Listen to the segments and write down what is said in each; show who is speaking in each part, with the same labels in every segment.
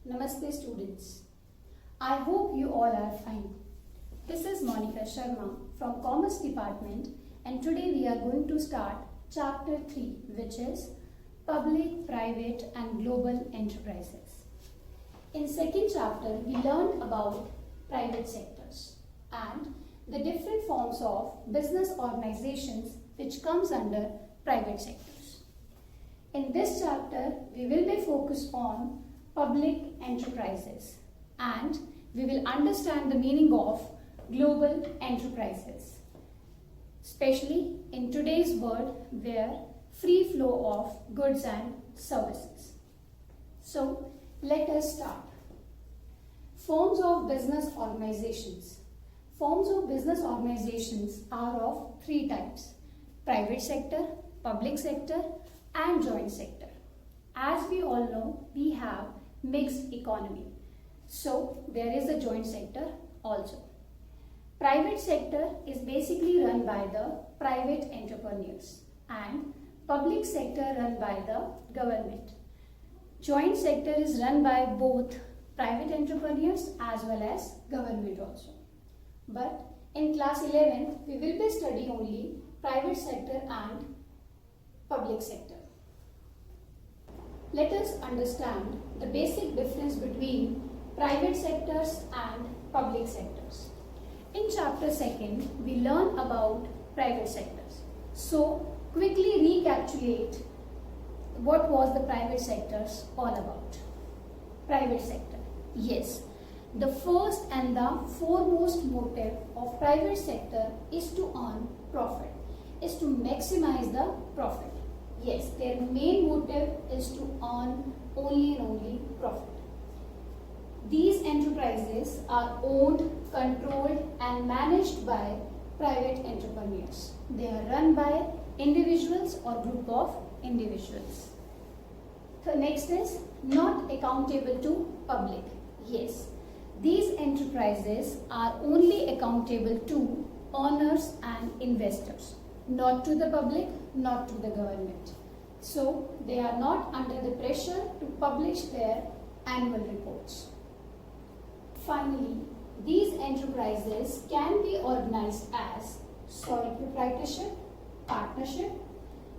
Speaker 1: Namaste students. I hope you all are fine. This is Monica Sharma from Commerce Department and today we are going to start Chapter 3 which is Public, Private and Global Enterprises. In second chapter we learned about private sectors and the different forms of business organizations which comes under private sectors. In this chapter we will be focused on public enterprises and we will understand the meaning of global enterprises, especially in today's world where free flow of goods and services. So let us start. Forms of business organizations. Forms of business organizations are of three types: private sector, public sector and joint sector. As we all know, we have mixed economy. So there is a joint sector also. Private sector is basically run by the private entrepreneurs and public sector run by the government. Joint sector is run by both private entrepreneurs as well as government also. But in class 11th, we will be studying only private sector and public sector. Let us understand the basic difference between private sectors and public sectors. In chapter 2nd, we learn about private sectors. So, quickly recapitulate what was the private sectors all about. Private sector. Yes, the first and the foremost motive of private sector is to earn profit, is to maximize the profit. Yes, their main motive is to earn only and only profit. These enterprises are owned, controlled and managed by private entrepreneurs. They are run by individuals or group of individuals. The next is not accountable to public. Yes, these enterprises are only accountable to owners and investors, not to the public, not to the government. So they are not under the pressure to publish their annual reports. Finally, these enterprises can be organized as sole proprietorship, partnership,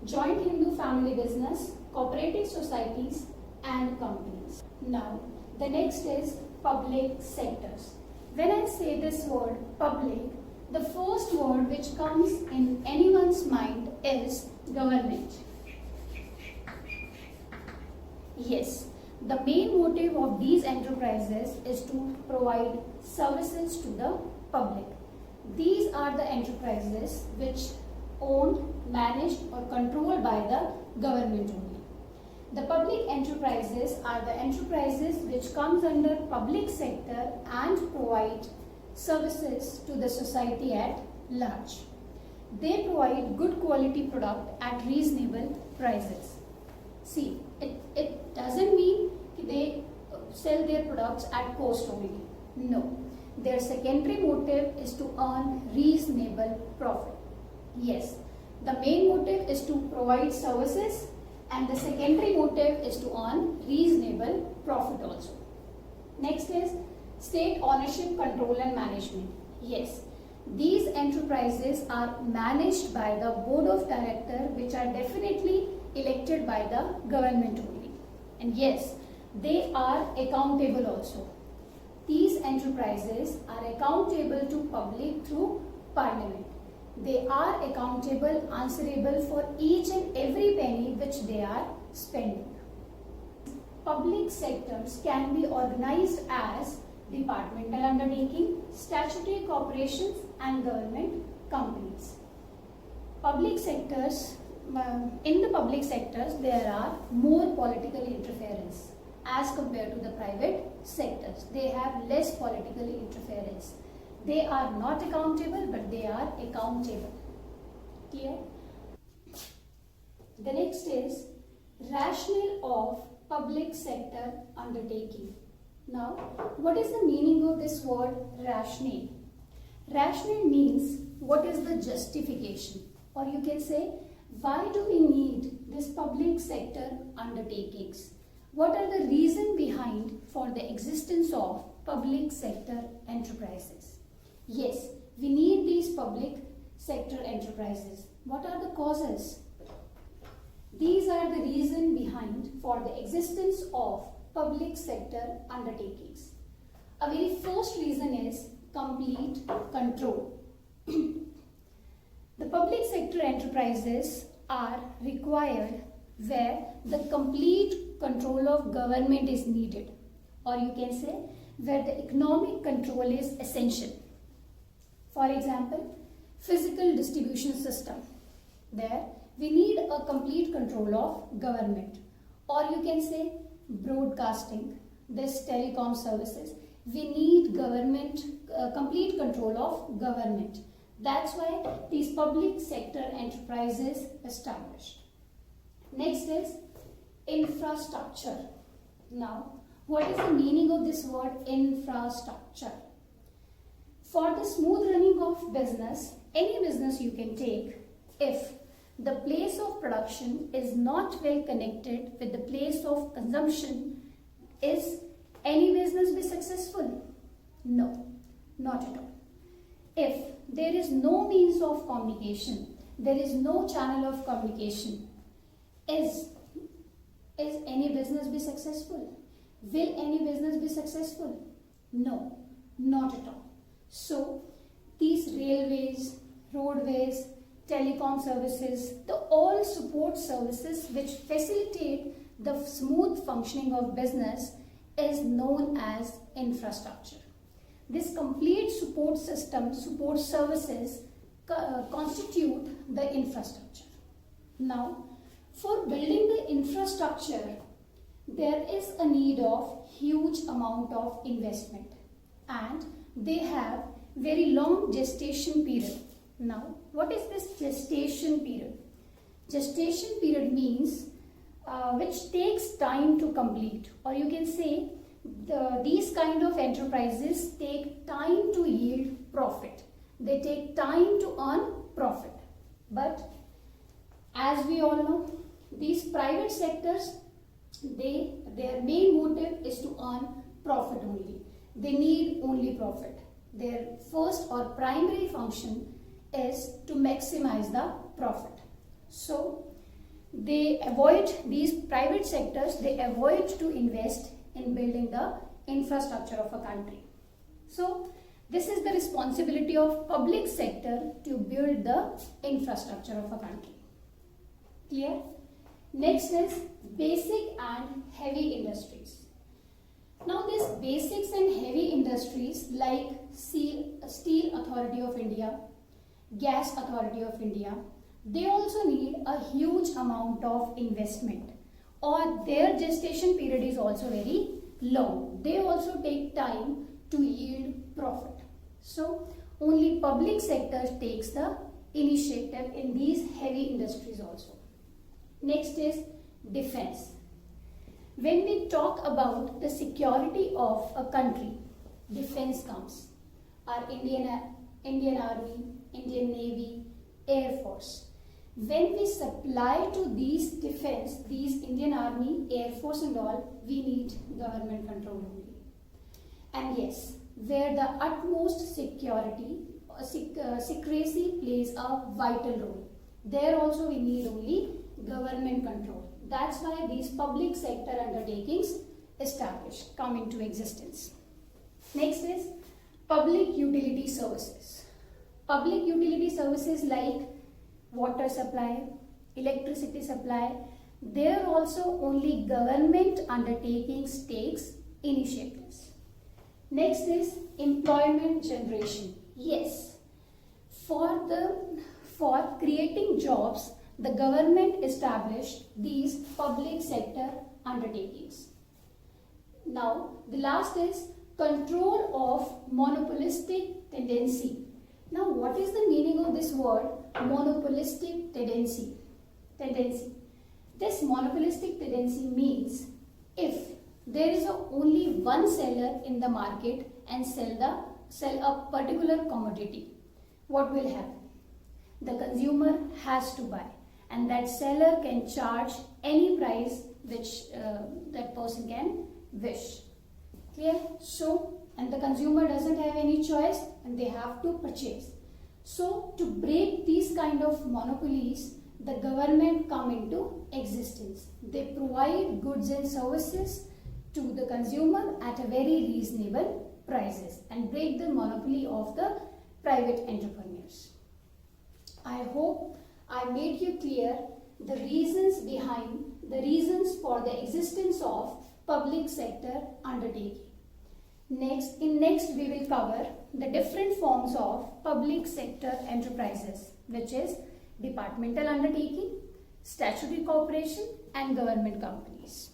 Speaker 1: joint Hindu family business, cooperative societies and companies. Now, the next is public sectors. When I say this word public, the first word which comes in anyone's mind is government. Yes, the main motive of these enterprises is to provide services to the public. These are the enterprises which owned, managed or controlled by the government only. The public enterprises are the enterprises which comes under public sector and provide services to the society at large. They provide good quality product at reasonable prices. See, it doesn't mean they sell their products at cost only. No, their secondary motive is to earn reasonable profit. Yes, the main motive is to provide services and the secondary motive is to earn reasonable profit also. Next is state ownership, control and management. Yes, these enterprises are managed by the board of directors which are definitely elected by the government only. And yes, they are accountable also. These enterprises are accountable to public through parliament. They are accountable, answerable for each and every penny which they are spending. Public sectors can be organized as departmental undertaking, statutory corporations and government companies. Public sectors, in the public sectors there are more political interference as compared to the private sectors. They have less political interference. They are not accountable but they are accountable. Clear? The next is rationale of public sector undertaking. Now, what is the meaning of this word rationale? Rationale means what is the justification, or you can say why do we need this public sector undertakings? What are the reason behind for for the existence of public sector enterprises. Yes, we need these public sector enterprises. What are the causes? These are the reason behind for the existence of public sector undertakings. A very first reason is complete control. The public sector enterprises are required where the complete control of government is needed, or you can say where the economic control is essential. For example, physical distribution system. There we need a complete control of government, or you can say broadcasting, this telecom services. We need government, complete control of government. That's why these public sector enterprises established. Next is infrastructure. Now, what is the meaning of this word infrastructure? For the smooth running of business, any business you can take, if the place of production is not well connected with the place of consumption, is any business be successful? No, not at all. If there is no means of communication, there is no channel of communication, is any business be successful? Will any business be successful? No, not at all. So, these railways, roadways, telecom services, the all support services which facilitate the smooth functioning of business is known as infrastructure. This complete support system, support services constitute the infrastructure. Now, for building the infrastructure, there is a need of huge amount of investment, and they have very long gestation period. Now, what is this gestation period? Gestation period means which takes time to complete, or you can say these kind of enterprises take time to yield profit. They take time to earn profit. But as we all know, these private sectors, their main motive is to earn profit only. They need only profit. Their first or primary function is to maximize the profit. So they avoid, these private sectors, they avoid to invest in building the infrastructure of a country. So this is the responsibility of public sector to build the infrastructure of a country. Clear? Next is basic and heavy industries. Now these basics and heavy industries like Steel Authority of India, Gas Authority of India, they also need a huge amount of investment, or their gestation period is also very long. They also take time to yield profit. So only public sector takes the initiative in these heavy industries also. Next is defense. When we talk about the security of a country, defense comes. Our Indian Army, Indian Navy, Air Force. When we supply to these defense, these Indian Army, Air Force and all, we need government control only. And yes, where the utmost security, secrecy plays a vital role. There also we need only government control. That's why these public sector undertakings established, come into existence. Next is public utility services. Public utility services like water supply, electricity supply, there also only government undertakings takes initiatives. Next is employment generation. Yes, for creating jobs, the government established these public sector undertakings. Now, the last is control of monopolistic tendency. Now, what is the meaning of this word monopolistic tendency? This monopolistic tendency means if there is only one seller in the market and sell a particular commodity, what will happen? The consumer has to buy, and that seller can charge any price which that person can wish. clear? So, and the consumer doesn't have any choice and they have to purchase. So, to break these kind of monopolies, the government come into existence. They provide goods and services to the consumer at a very reasonable prices and break the monopoly of the private entrepreneurs. I hope I made you clear the reasons for the existence of public sector undertaking. Next we will cover the different forms of public sector enterprises, which is departmental undertaking, statutory corporation and government companies.